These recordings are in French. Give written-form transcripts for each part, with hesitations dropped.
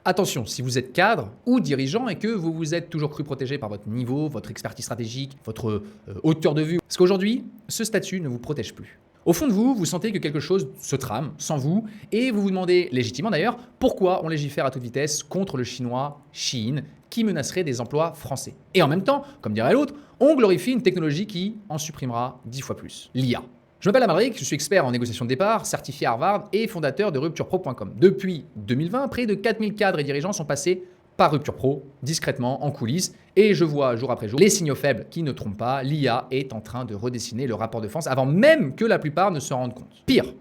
Attention, si vous êtes cadre ou dirigeant et que vous vous êtes toujours cru protégé par votre niveau, votre expertise stratégique, votre hauteur de vue, parce qu'aujourd'hui, ce statut ne vous protège plus. Au fond de vous, vous sentez que quelque chose se trame sans vous et vous vous demandez, légitimement d'ailleurs, pourquoi on légifère à toute vitesse contre le chinois Shein qui menacerait des emplois français. Et en même temps, comme dirait l'autre, on glorifie une technologie qui en supprimera 10 fois plus, l'IA. Je m'appelle Amalric, je suis expert en négociation de départ, certifié à Harvard et fondateur de RupturePro.com. Depuis 2020, près de 4000 cadres et dirigeants sont passés par Rupture Pro, discrètement, en coulisses, et je vois jour après jour les signaux faibles qui ne trompent pas. L'IA est en train de redessiner le rapport de force avant même que la plupart ne se rendent compte. Pire,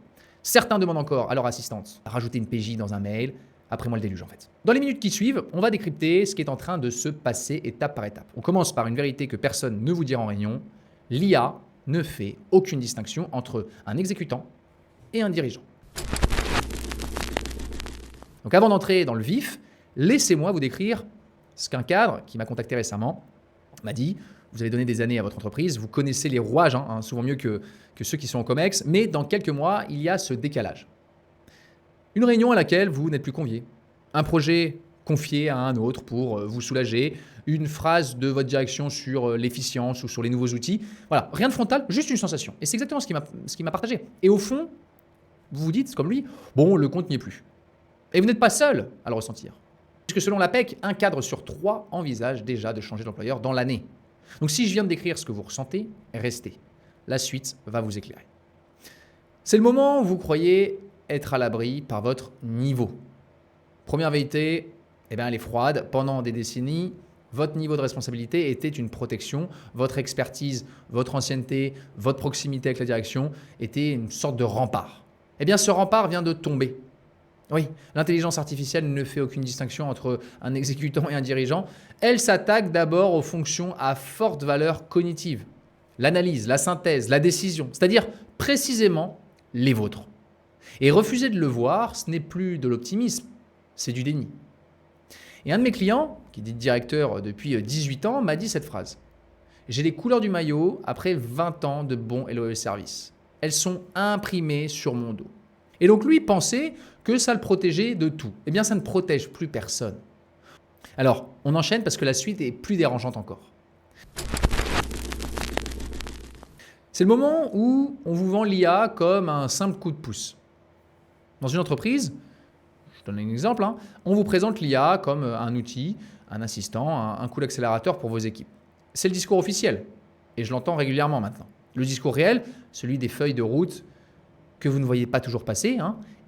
certains demandent encore à leur assistante à rajouter une PJ dans un mail. Après moi le déluge en fait. Dans les minutes qui suivent, on va décrypter ce qui est en train de se passer étape par étape. On commence par une vérité que personne ne vous dira en réunion. L'IA ne fait aucune distinction entre un exécutant et un dirigeant. Donc avant d'entrer dans le vif, laissez-moi vous décrire ce qu'un cadre qui m'a contacté récemment m'a dit. Vous avez donné des années à votre entreprise, vous connaissez les rouages, souvent mieux que ceux qui sont en COMEX, mais dans quelques mois, il y a ce décalage. Une réunion à laquelle vous n'êtes plus convié, un projet confié à un autre pour vous soulager, une phrase de votre direction sur l'efficience ou sur les nouveaux outils. Voilà, rien de frontal, juste une sensation. Et c'est exactement ce qu'il m'a partagé. Et au fond, vous vous dites, comme lui, bon, le compte n'y est plus. Et vous n'êtes pas seul à le ressentir. Puisque selon l'APEC, un cadre sur 3 envisage déjà de changer d'employeur dans l'année. Donc si je viens de décrire ce que vous ressentez, restez. La suite va vous éclairer. C'est le moment où vous croyez être à l'abri par votre niveau. Première vérité, elle est froide. Pendant des décennies, votre niveau de responsabilité était une protection. Votre expertise, votre ancienneté, votre proximité avec la direction était une sorte de rempart. Eh bien, ce rempart vient de tomber. Oui, l'intelligence artificielle ne fait aucune distinction entre un exécutant et un dirigeant. Elle s'attaque d'abord aux fonctions à forte valeur cognitive. L'analyse, la synthèse, la décision, c'est-à-dire précisément les vôtres. Et refuser de le voir, ce n'est plus de l'optimisme, c'est du déni. Et un de mes clients, qui est directeur depuis 18 ans, m'a dit cette phrase. J'ai les couleurs du maillot après 20 ans de bons et loyaux services. Elles sont imprimées sur mon dos. Et donc lui pensait que ça le protégeait de tout. Eh bien, ça ne protège plus personne. Alors, on enchaîne parce que la suite est plus dérangeante encore. C'est le moment où on vous vend l'IA comme un simple coup de pouce. Dans une entreprise, je donne un exemple, on vous présente l'IA comme un outil, un assistant, un coup d'accélérateur pour vos équipes. C'est le discours officiel, et je l'entends régulièrement maintenant. Le discours réel, celui des feuilles de route que vous ne voyez pas toujours passer,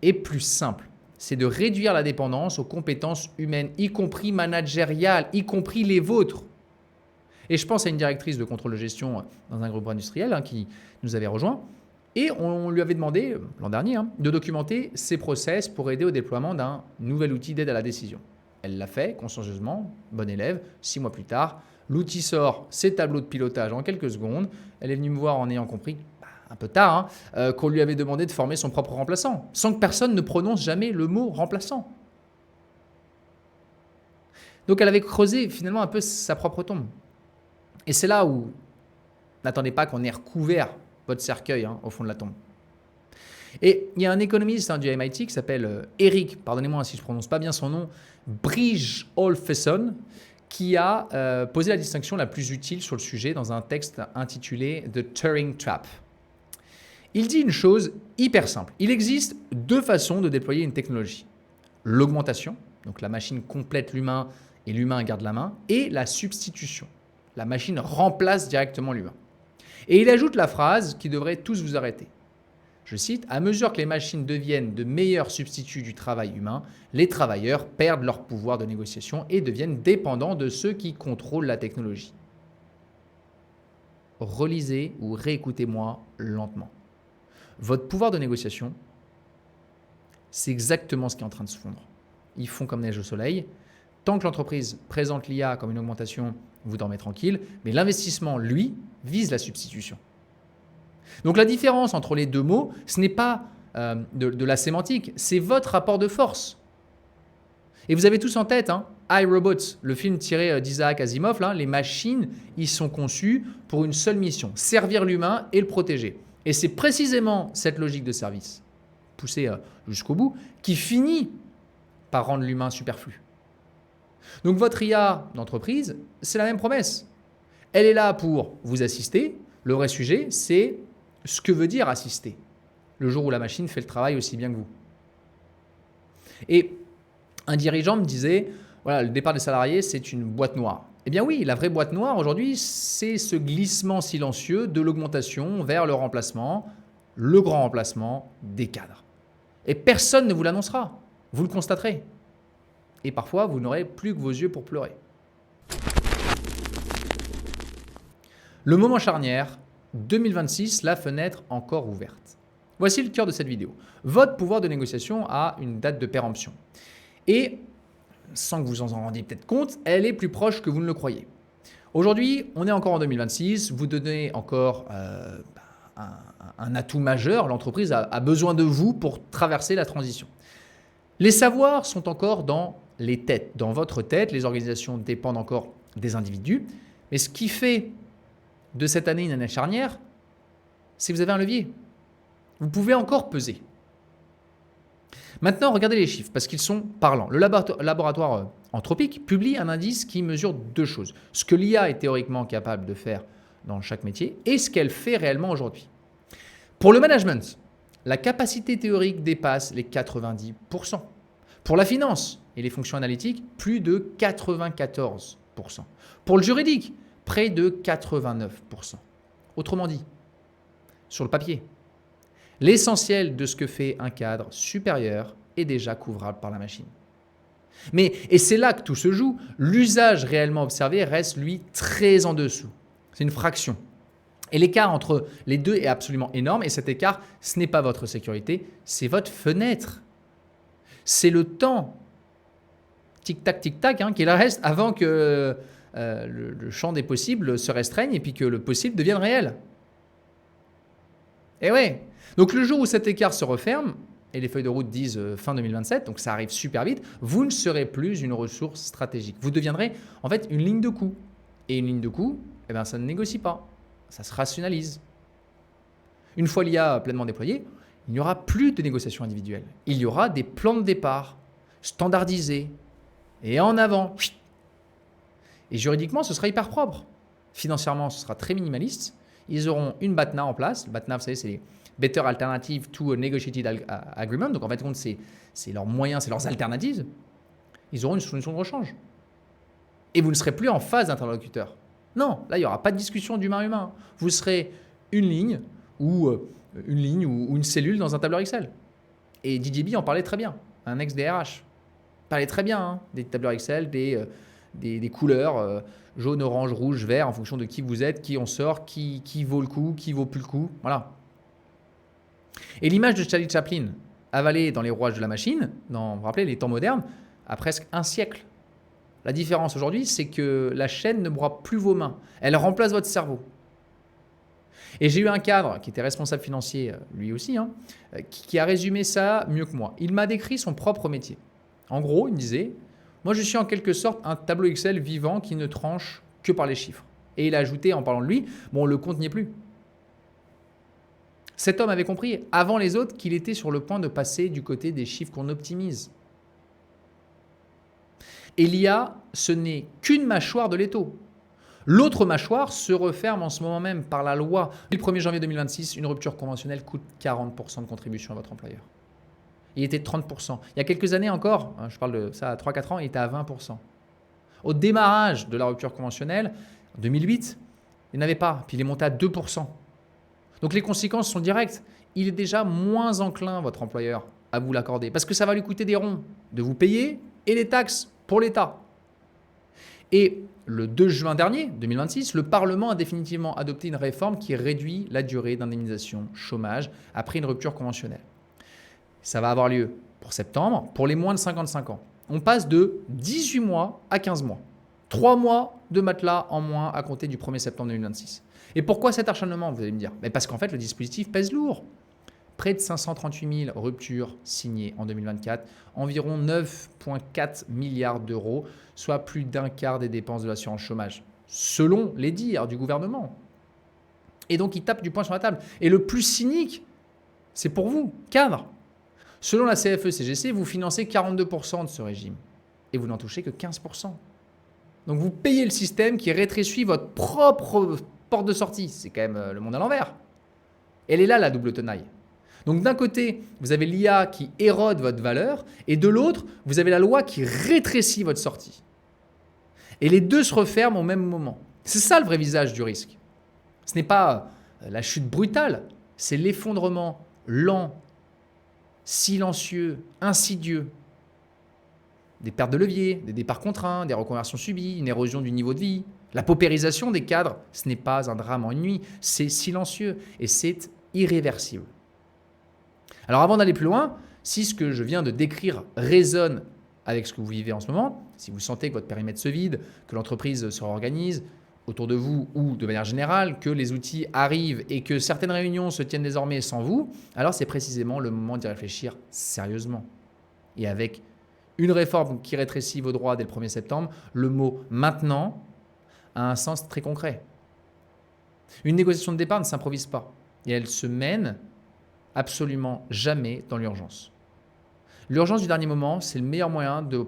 est plus simple. C'est de réduire la dépendance aux compétences humaines, y compris managériales, y compris les vôtres. Et je pense à une directrice de contrôle de gestion dans un groupe industriel qui nous avait rejoint. Et on lui avait demandé, l'an dernier, de documenter ses process pour aider au déploiement d'un nouvel outil d'aide à la décision. Elle l'a fait consciencieusement, bon élève. 6 mois plus tard, l'outil sort ses tableaux de pilotage en quelques secondes. Elle est venue me voir en ayant compris, un peu tard, qu'on lui avait demandé de former son propre remplaçant, sans que personne ne prononce jamais le mot remplaçant. Donc elle avait creusé finalement un peu sa propre tombe. Et c'est là où, n'attendez pas qu'on ait recouvert votre cercueil au fond de la tombe. Et il y a un économiste du MIT qui s'appelle Eric, pardonnez-moi si je ne prononce pas bien son nom, Brijolfsson, qui a posé la distinction la plus utile sur le sujet dans un texte intitulé The Turing Trap. Il dit une chose hyper simple. Il existe 2 façons de déployer une technologie. L'augmentation, donc la machine complète l'humain et l'humain garde la main, et la substitution. La machine remplace directement l'humain. Et il ajoute la phrase qui devrait tous vous arrêter. Je cite, « À mesure que les machines deviennent de meilleurs substituts du travail humain, les travailleurs perdent leur pouvoir de négociation et deviennent dépendants de ceux qui contrôlent la technologie. » Relisez ou réécoutez-moi lentement. Votre pouvoir de négociation, c'est exactement ce qui est en train de se fondre. Ils font comme neige au soleil. Tant que l'entreprise présente l'IA comme une augmentation, vous dormez tranquille, mais l'investissement, lui, vise la substitution. Donc la différence entre les 2 mots, ce n'est pas de la sémantique, c'est votre rapport de force. Et vous avez tous en tête, iRobot, le film tiré d'Isaac Asimov, les machines, ils sont conçus pour une seule mission, servir l'humain et le protéger. Et c'est précisément cette logique de service, poussée jusqu'au bout, qui finit par rendre l'humain superflu. Donc votre IA d'entreprise, c'est la même promesse. Elle est là pour vous assister. Le vrai sujet, c'est ce que veut dire assister. Le jour où la machine fait le travail aussi bien que vous. Et un dirigeant me disait, voilà, le départ des salariés, c'est une boîte noire. Eh bien oui, la vraie boîte noire aujourd'hui, c'est ce glissement silencieux de l'augmentation vers le remplacement, le grand remplacement des cadres. Et personne ne vous l'annoncera. Vous le constaterez. Et parfois, vous n'aurez plus que vos yeux pour pleurer. Le moment charnière, 2026, la fenêtre encore ouverte. Voici le cœur de cette vidéo. Votre pouvoir de négociation a une date de péremption. Et, sans que vous en rendiez peut-être compte, elle est plus proche que vous ne le croyez. Aujourd'hui, on est encore en 2026, vous donnez encore un atout majeur, l'entreprise a besoin de vous pour traverser la transition. Les savoirs sont encore dans les têtes, dans votre tête, les organisations dépendent encore des individus, mais ce qui fait de cette année une année charnière, c'est que vous avez un levier. Vous pouvez encore peser. Maintenant, regardez les chiffres, parce qu'ils sont parlants. Le laboratoire Anthropic publie un indice qui mesure deux choses. Ce que l'IA est théoriquement capable de faire dans chaque métier et ce qu'elle fait réellement aujourd'hui. Pour le management, la capacité théorique dépasse les 90%. Pour la finance et les fonctions analytiques, plus de 94%. Pour le juridique, près de 89%. Autrement dit, sur le papier, l'essentiel de ce que fait un cadre supérieur est déjà couvrable par la machine. Et c'est là que tout se joue, l'usage réellement observé reste lui très en dessous. C'est une fraction. Et l'écart entre les deux est absolument énorme et cet écart, ce n'est pas votre sécurité, c'est votre fenêtre. C'est le temps, tic-tac, qui reste avant que le champ des possibles se restreigne et puis que le possible devienne réel. Et ouais. Donc le jour où cet écart se referme, et les feuilles de route disent fin 2027, donc ça arrive super vite, vous ne serez plus une ressource stratégique. Vous deviendrez en fait une ligne de coût. Et une ligne de coût, eh bien, ça ne négocie pas, ça se rationalise. Une fois l'IA pleinement déployée, il n'y aura plus de négociation individuelle. Il y aura des plans de départ standardisés et en avant. Et juridiquement, ce sera hyper propre. Financièrement, ce sera très minimaliste. Ils auront une BATNA en place. Le BATNA, vous savez, c'est Better Alternative to a Negotiated Agreement. Donc, en fait, c'est leurs moyens, c'est leurs alternatives. Ils auront une solution de rechange. Et vous ne serez plus en phase d'interlocuteur. Non, là, il n'y aura pas de discussion d'humain-humain. Vous serez une ligne ou une cellule dans un tableur Excel. Et Didier Bie en parlait très bien, un ex-DRH. Il parlait très bien des tableurs Excel, des couleurs jaune, orange, rouge, vert, en fonction de qui vous êtes, qui on sort, qui vaut le coup, qui vaut plus le coup. Voilà. Et l'image de Charlie Chaplin, avalée dans les rouages de la machine, vous vous rappelez, les temps modernes, a presque un siècle. La différence aujourd'hui, c'est que la chaîne ne broie plus vos mains. Elle remplace votre cerveau. Et j'ai eu un cadre qui était responsable financier, lui aussi, qui a résumé ça mieux que moi. Il m'a décrit son propre métier. En gros, il me disait, moi je suis en quelque sorte un tableau Excel vivant qui ne tranche que par les chiffres. Et il a ajouté en parlant de lui, bon, le compte n'y est plus. Cet homme avait compris, avant les autres, qu'il était sur le point de passer du côté des chiffres qu'on optimise. Et l'IA, ce n'est qu'une mâchoire de l'étau. L'autre mâchoire se referme en ce moment même par la loi. Le 1er janvier 2026, une rupture conventionnelle coûte 40% de contribution à votre employeur. Il était de 30%. Il y a quelques années encore, je parle de ça à 3-4 ans, il était à 20%. Au démarrage de la rupture conventionnelle, en 2008, il n'avait pas. Puis il est monté à 2%. Donc les conséquences sont directes. Il est déjà moins enclin, votre employeur, à vous l'accorder. Parce que ça va lui coûter des ronds de vous payer et les taxes pour l'État. Et le 2 juin dernier, 2026, le Parlement a définitivement adopté une réforme qui réduit la durée d'indemnisation chômage après une rupture conventionnelle. Ça va avoir lieu pour septembre, pour les moins de 55 ans. On passe de 18 mois à 15 mois. 3 mois de matelas en moins à compter du 1er septembre 2026. Et pourquoi cet acharnement, vous allez me dire? Parce qu'en fait, le dispositif pèse lourd. Près de 538 000 ruptures signées en 2024, environ 9,4 milliards d'euros, soit plus d'un quart des dépenses de l'assurance chômage, selon les dires du gouvernement. Et donc, il tape du poing sur la table. Et le plus cynique, c'est pour vous, cadres. Selon la CFE-CGC, vous financez 42% de ce régime et vous n'en touchez que 15%. Donc vous payez le système qui rétrécit votre propre porte de sortie. C'est quand même le monde à l'envers. Elle est là la double tenaille. Donc d'un côté, vous avez l'IA qui érode votre valeur et de l'autre, vous avez la loi qui rétrécit votre sortie. Et les deux se referment au même moment. C'est ça le vrai visage du risque. Ce n'est pas la chute brutale, c'est l'effondrement lent, silencieux, insidieux. Des pertes de levier, des départs contraints, des reconversions subies, une érosion du niveau de vie. La paupérisation des cadres, ce n'est pas un drame en une nuit, c'est silencieux et c'est irréversible. Alors avant d'aller plus loin, si ce que je viens de décrire résonne avec ce que vous vivez en ce moment, si vous sentez que votre périmètre se vide, que l'entreprise se réorganise autour de vous ou de manière générale, que les outils arrivent et que certaines réunions se tiennent désormais sans vous, alors c'est précisément le moment d'y réfléchir sérieusement. Et avec une réforme qui rétrécit vos droits dès le 1er septembre, le mot « maintenant » a un sens très concret. Une négociation de départ ne s'improvise pas et elle se mène absolument jamais dans l'urgence. L'urgence du dernier moment, c'est le meilleur moyen de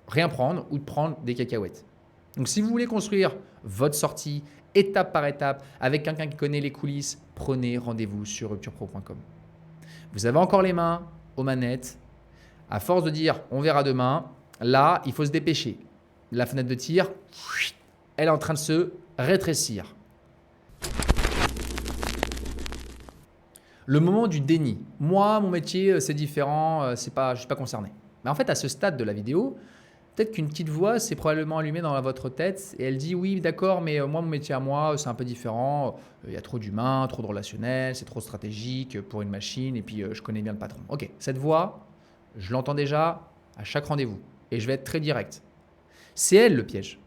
rien prendre ou de prendre des cacahuètes. Donc si vous voulez construire votre sortie étape par étape avec quelqu'un qui connaît les coulisses, prenez rendez-vous sur rupturepro.com. Vous avez encore les mains aux manettes. À force de dire on verra demain, là, il faut se dépêcher. La fenêtre de tir, elle est en train de se rétrécir. Le moment du déni. Moi, mon métier, c'est différent, je ne suis pas concerné. Mais en fait, à ce stade de la vidéo, peut-être qu'une petite voix s'est probablement allumée dans votre tête et elle dit oui, d'accord, mais moi, mon métier à moi, c'est un peu différent. Il y a trop d'humains, trop de relationnel, c'est trop stratégique pour une machine et puis je connais bien le patron. Ok, cette voix, je l'entends déjà à chaque rendez-vous et je vais être très direct. C'est elle le piège.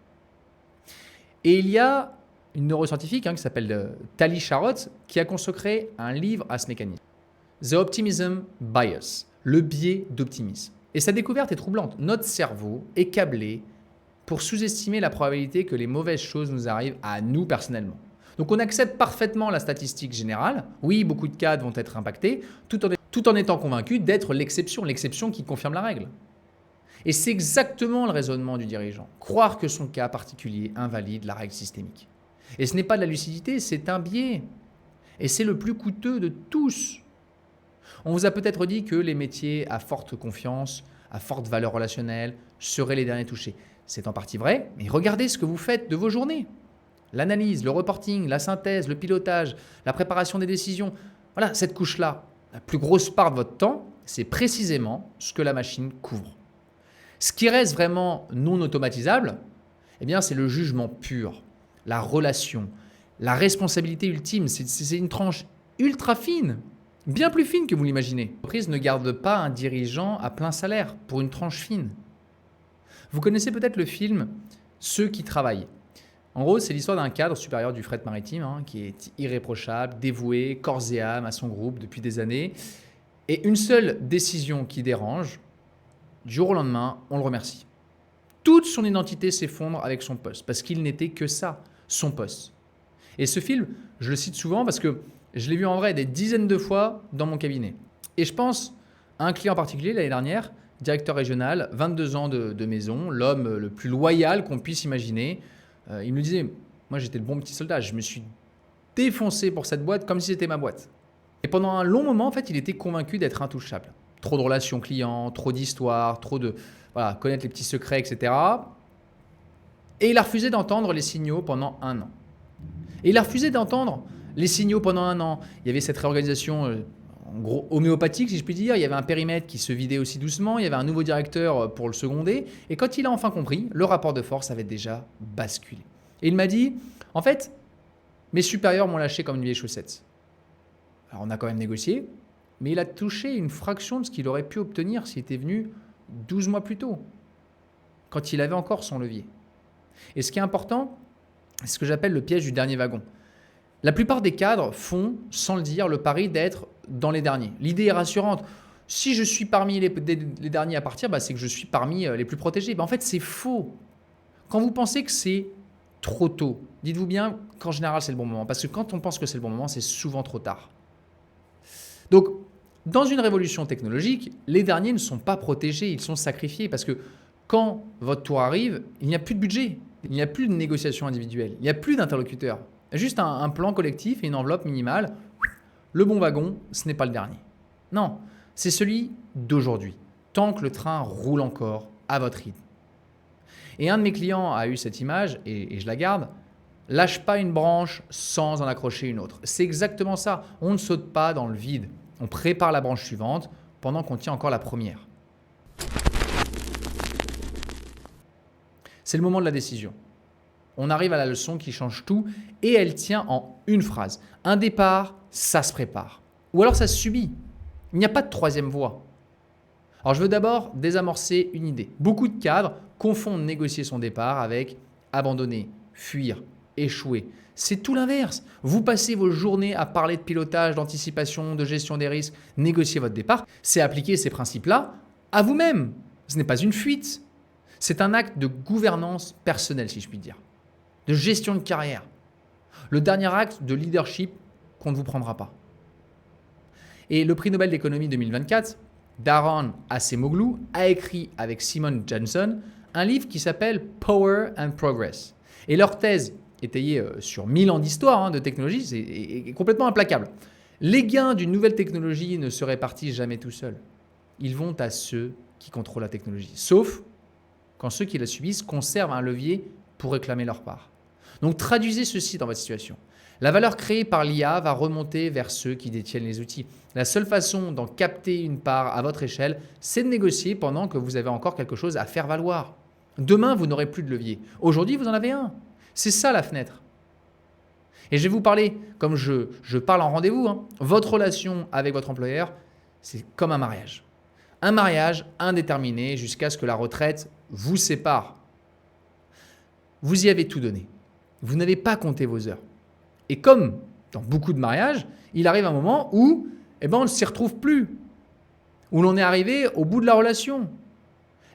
Et il y a une neuroscientifique qui s'appelle Tali Sharot qui a consacré un livre à ce mécanisme. The Optimism Bias, le biais d'optimisme. Et sa découverte est troublante. Notre cerveau est câblé pour sous-estimer la probabilité que les mauvaises choses nous arrivent à nous personnellement. Donc on accepte parfaitement la statistique générale. Oui, beaucoup de cadres vont être impactés, tout en étant convaincus d'être l'exception qui confirme la règle. Et c'est exactement le raisonnement du dirigeant. Croire que son cas particulier invalide la règle systémique. Et ce n'est pas de la lucidité, c'est un biais. Et c'est le plus coûteux de tous. On vous a peut-être dit que les métiers à forte confiance, à forte valeur relationnelle, seraient les derniers touchés. C'est en partie vrai, mais regardez ce que vous faites de vos journées. L'analyse, le reporting, la synthèse, le pilotage, la préparation des décisions. Voilà, cette couche-là, la plus grosse part de votre temps, c'est précisément ce que la machine couvre. Ce qui reste vraiment non automatisable, eh bien, c'est le jugement pur, la relation, la responsabilité ultime. C'est une tranche ultra fine, bien plus fine que vous l'imaginez. L'entreprise ne garde pas un dirigeant à plein salaire pour une tranche fine. Vous connaissez peut-être le film « Ceux qui travaillent ». En gros, c'est l'histoire d'un cadre supérieur du fret maritime qui est irréprochable, dévoué, corps et âme à son groupe depuis des années. Et une seule décision qui dérange, du jour au lendemain, on le remercie. Toute son identité s'effondre avec son poste, parce qu'il n'était que ça, son poste. Et ce film, je le cite souvent parce que je l'ai vu en vrai des dizaines de fois dans mon cabinet. Et je pense à un client en particulier l'année dernière, directeur régional, 22 ans de maison, l'homme le plus loyal qu'on puisse imaginer. Il me disait, moi j'étais le bon petit soldat, je me suis défoncé pour cette boîte comme si c'était ma boîte. Et pendant un long moment, en fait, il était convaincu d'être intouchable. Trop de relations clients, trop d'histoires, trop de connaître les petits secrets, etc. Et il a refusé d'entendre les signaux pendant un an. Et il a refusé d'entendre les signaux pendant un an. Il y avait cette réorganisation, en gros, homéopathique, si je puis dire. Il y avait un périmètre qui se vidait aussi doucement. Il y avait un nouveau directeur pour le seconder. Et quand il a enfin compris, le rapport de force avait déjà basculé. Et il m'a dit, en fait, mes supérieurs m'ont lâché comme une vieille chaussette. Alors on a quand même négocié, mais il a touché une fraction de ce qu'il aurait pu obtenir s'il était venu 12 mois plus tôt, quand il avait encore son levier. Et ce qui est important, c'est ce que j'appelle le piège du dernier wagon. La plupart des cadres font, sans le dire, le pari d'être dans les derniers. L'idée est rassurante. Si je suis parmi les derniers à partir, c'est que je suis parmi les plus protégés. En fait, c'est faux. Quand vous pensez que c'est trop tôt, dites-vous bien qu'en général, c'est le bon moment. Parce que quand on pense que c'est le bon moment, c'est souvent trop tard. Donc, Dans une révolution technologique, les derniers ne sont pas protégés, ils sont sacrifiés parce que quand votre tour arrive, il n'y a plus de budget, il n'y a plus de négociation individuelle, il n'y a plus d'interlocuteur. Il y a juste un plan collectif et une enveloppe minimale. Le bon wagon, ce n'est pas le dernier. Non, c'est celui d'aujourd'hui, tant que le train roule encore à votre rythme. Et un de mes clients a eu cette image, et je la garde. Lâche pas une branche sans en accrocher une autre. C'est exactement ça. On ne saute pas dans le vide. On prépare la branche suivante pendant qu'on tient encore la première. C'est le moment de la décision. On arrive à la leçon qui change tout et elle tient en une phrase. Un départ, ça se prépare. Ou alors ça se subit. Il n'y a pas de troisième voie. Alors je veux d'abord désamorcer une idée. Beaucoup de cadres confondent négocier son départ avec abandonner, fuir, échouer. C'est tout l'inverse. Vous passez vos journées à parler de pilotage, d'anticipation, de gestion des risques. Négocier votre départ, c'est appliquer ces principes-là à vous-même. Ce n'est pas une fuite. C'est un acte de gouvernance personnelle, si je puis dire. De gestion de carrière. Le dernier acte de leadership qu'on ne vous prendra pas. Et le prix Nobel d'économie 2024, Daron Acemoglu, a écrit avec Simon Johnson un livre qui s'appelle Power and Progress. Et leur thèse, étayée sur 1000 ans d'histoire de technologie, c'est complètement implacable. Les gains d'une nouvelle technologie ne se répartissent jamais tout seuls. Ils vont à ceux qui contrôlent la technologie. Sauf quand ceux qui la subissent conservent un levier pour réclamer leur part. Donc traduisez ceci dans votre situation. La valeur créée par l'IA va remonter vers ceux qui détiennent les outils. La seule façon d'en capter une part à votre échelle, c'est de négocier pendant que vous avez encore quelque chose à faire valoir. Demain, vous n'aurez plus de levier. Aujourd'hui, vous en avez un. C'est ça la fenêtre. Et je vais vous parler, comme je parle en rendez-vous, votre relation avec votre employeur, c'est comme un mariage. Un mariage indéterminé jusqu'à ce que la retraite vous sépare. Vous y avez tout donné. Vous n'avez pas compté vos heures. Et comme dans beaucoup de mariages, il arrive un moment où on ne s'y retrouve plus. Où l'on est arrivé au bout de la relation.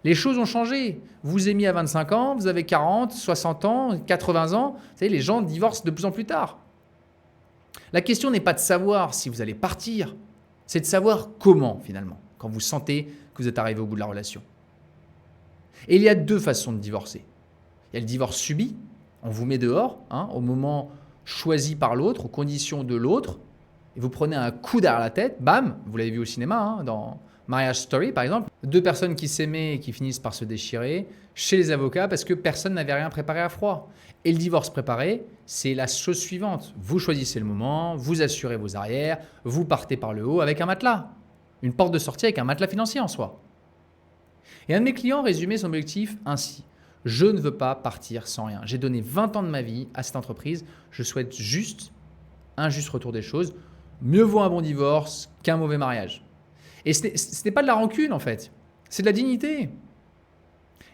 Les choses ont changé. Vous aimiez à 25 ans, vous avez 40, 60 ans, 80 ans. Vous savez, les gens divorcent de plus en plus tard. La question n'est pas de savoir si vous allez partir, c'est de savoir comment finalement, quand vous sentez que vous êtes arrivé au bout de la relation. Et il y a deux façons de divorcer. Il y a le divorce subi, on vous met dehors, au moment choisi par l'autre, aux conditions de l'autre, et vous prenez un coup derrière la tête, bam, vous l'avez vu au cinéma, dans Marriage Story par exemple, deux personnes qui s'aimaient et qui finissent par se déchirer chez les avocats parce que personne n'avait rien préparé à froid. Et le divorce préparé, c'est la chose suivante. Vous choisissez le moment, vous assurez vos arrières, vous partez par le haut avec un matelas. Une porte de sortie avec un matelas financier en soi. Et un de mes clients résumait son objectif ainsi. Je ne veux pas partir sans rien. J'ai donné 20 ans de ma vie à cette entreprise. Je souhaite juste un juste retour des choses. Mieux vaut un bon divorce qu'un mauvais mariage. Et ce n'est pas de la rancune en fait. C'est de la dignité.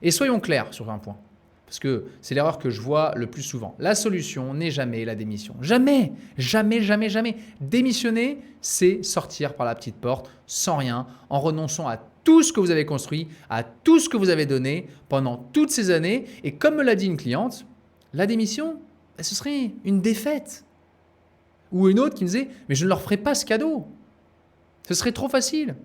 Et soyons clairs sur un point. Parce que c'est l'erreur que je vois le plus souvent. La solution n'est jamais la démission. Jamais, jamais, jamais, jamais. Démissionner, c'est sortir par la petite porte sans rien, en renonçant à tout ce que vous avez construit, à tout ce que vous avez donné pendant toutes ces années. Et comme me l'a dit une cliente, la démission, ce serait une défaite. Ou une autre qui me disait, mais je ne leur ferai pas ce cadeau. Ce serait trop facile.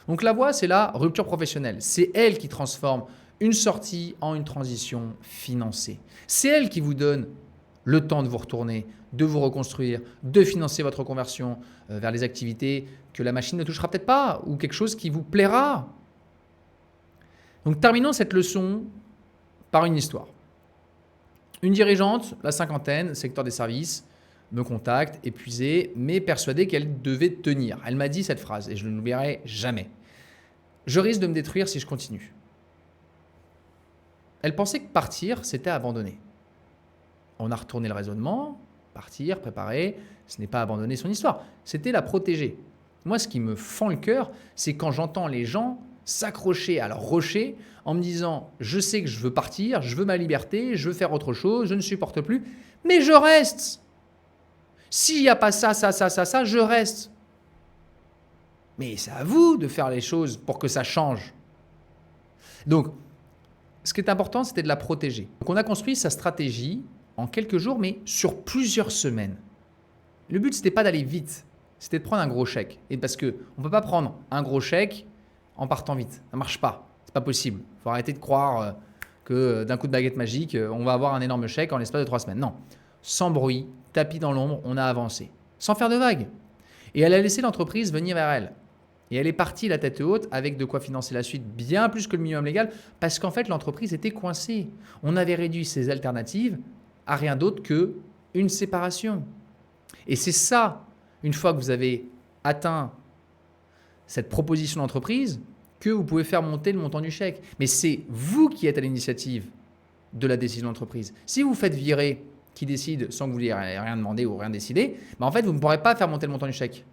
Donc la voie, c'est la rupture professionnelle. C'est elle qui transforme une sortie en une transition financée. C'est elle qui vous donne le temps de vous retourner, de vous reconstruire, de financer votre conversion vers les activités que la machine ne touchera peut-être pas ou quelque chose qui vous plaira. Donc terminons cette leçon par une histoire. Une dirigeante, la cinquantaine, secteur des services, me contacte, épuisée, mais persuadée qu'elle devait tenir. Elle m'a dit cette phrase et je ne l'oublierai jamais. Je risque de me détruire si je continue. Elle pensait que partir, c'était abandonner. On a retourné le raisonnement, partir, préparer, ce n'est pas abandonner son histoire, c'était la protéger. Moi, ce qui me fend le cœur, c'est quand j'entends les gens s'accrocher à leur rocher en me disant « je sais que je veux partir, je veux ma liberté, je veux faire autre chose, je ne supporte plus, mais je reste !» S'il n'y a pas ça, je reste. Mais c'est à vous de faire les choses pour que ça change. Donc, ce qui est important, c'était de la protéger. Donc, on a construit sa stratégie en quelques jours, mais sur plusieurs semaines. Le but, ce n'était pas d'aller vite. c'était de prendre un gros chèque. Et parce qu'on ne peut pas prendre un gros chèque en partant vite. Ça ne marche pas. C'est pas possible. Il faut arrêter de croire que d'un coup de baguette magique, on va avoir un énorme chèque en l'espace de 3 semaines. Non. Sans bruit, tapis dans l'ombre, on a avancé. Sans faire de vagues. Et elle a laissé l'entreprise venir vers elle. Et elle est partie la tête haute avec de quoi financer la suite bien plus que le minimum légal parce qu'en fait, l'entreprise était coincée. On avait réduit ses alternatives à rien d'autre qu'une séparation. Et c'est ça, une fois que vous avez atteint cette proposition d'entreprise, que vous pouvez faire monter le montant du chèque. Mais c'est vous qui êtes à l'initiative de la décision d'entreprise. Si vous faites virer qui décide sans que vous n'ayez rien demandé ou rien décidé, en fait, vous ne pourrez pas faire monter le montant du chèque.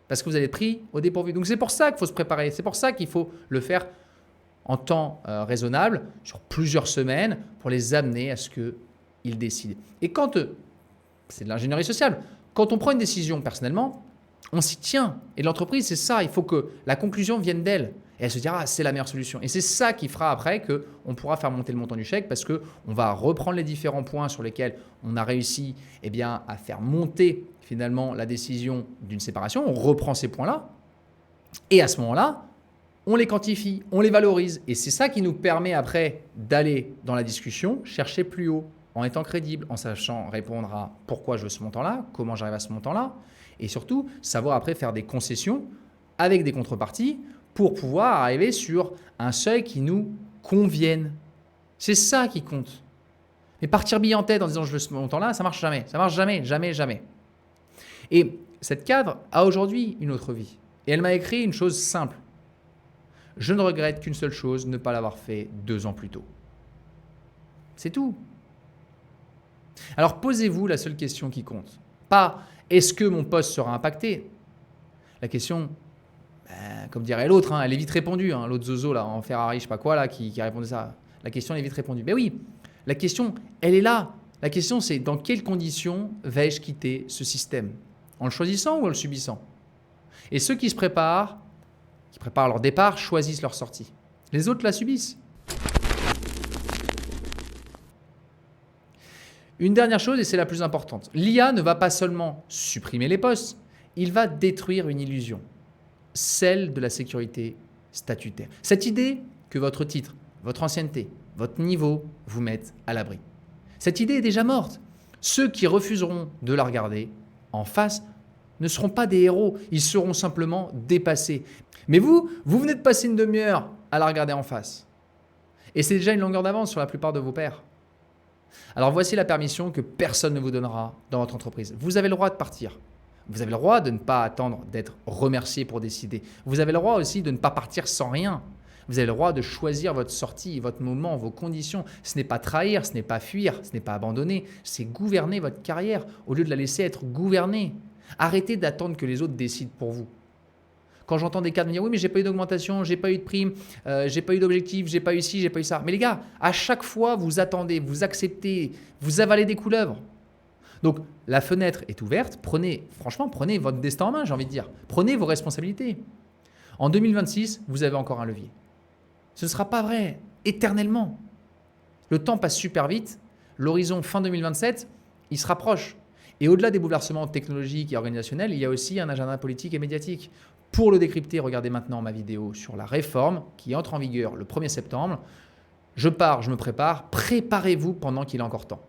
Parce que vous allez être pris au dépourvu. Donc c'est pour ça qu'il faut se préparer. C'est pour ça qu'il faut le faire en temps raisonnable, sur plusieurs semaines, pour les amener à ce qu'ils décident. Et quand, c'est de l'ingénierie sociale, quand on prend une décision personnellement, on s'y tient. Et l'entreprise, c'est ça. Il faut que la conclusion vienne d'elle. Et elle se dira, c'est la meilleure solution. Et c'est ça qui fera après qu'on pourra faire monter le montant du chèque parce qu'on va reprendre les différents points sur lesquels on a réussi à faire monter finalement la décision d'une séparation. On reprend ces points-là. Et à ce moment-là, on les quantifie, on les valorise. Et c'est ça qui nous permet après d'aller dans la discussion, chercher plus haut, en étant crédible, en sachant répondre à pourquoi je veux ce montant-là, comment j'arrive à ce montant-là. Et surtout, savoir après faire des concessions avec des contreparties pour pouvoir arriver sur un seuil qui nous convienne. C'est ça qui compte. Mais partir bille en tête en disant je veux ce montant-là, ça marche jamais. Ça marche jamais, jamais, jamais. Et cette cadre a aujourd'hui une autre vie. Et elle m'a écrit une chose simple. Je ne regrette qu'une seule chose, ne pas l'avoir fait 2 ans plus tôt. C'est tout. Alors posez-vous la seule question qui compte. Pas est-ce que mon poste sera impacté? La question, comme dirait l'autre, elle est vite répondue. L'autre zozo là, en Ferrari, je sais pas quoi, là, qui a répondu ça. La question est vite répondue. Mais oui, la question, elle est là. La question, c'est dans quelles conditions vais-je quitter ce système? En le choisissant ou en le subissant? Et ceux qui se préparent, qui préparent leur départ, choisissent leur sortie. Les autres la subissent. Une dernière chose, et c'est la plus importante. L'IA ne va pas seulement supprimer les postes, il va détruire une illusion, celle de la sécurité statutaire. Cette idée que votre titre, votre ancienneté, votre niveau vous mettent à l'abri. Cette idée est déjà morte. Ceux qui refuseront de la regarder en face ne seront pas des héros, ils seront simplement dépassés. Mais vous venez de passer une demi-heure à la regarder en face. Et c'est déjà une longueur d'avance sur la plupart de vos pairs. Alors voici la permission que personne ne vous donnera dans votre entreprise. Vous avez le droit de partir. Vous avez le droit de ne pas attendre d'être remercié pour décider. Vous avez le droit aussi de ne pas partir sans rien. Vous avez le droit de choisir votre sortie, votre moment, vos conditions. Ce n'est pas trahir, ce n'est pas fuir, ce n'est pas abandonner. C'est gouverner votre carrière au lieu de la laisser être gouvernée. Arrêtez d'attendre que les autres décident pour vous. Quand j'entends des cadres me dire « oui, mais j'ai pas eu d'augmentation, j'ai pas eu de prime, j'ai pas eu d'objectif, j'ai pas eu ci, j'ai pas eu ça ». Mais les gars, à chaque fois, vous attendez, vous acceptez, vous avalez des couleuvres. Donc, la fenêtre est ouverte. Prenez votre destin en main, j'ai envie de dire. Prenez vos responsabilités. En 2026, vous avez encore un levier. Ce ne sera pas vrai éternellement. Le temps passe super vite. L'horizon fin 2027, il se rapproche. Et au-delà des bouleversements technologiques et organisationnels, il y a aussi un agenda politique et médiatique. Pour le décrypter, regardez maintenant ma vidéo sur la réforme qui entre en vigueur le 1er septembre. Je pars, je me prépare. Préparez-vous pendant qu'il est encore temps.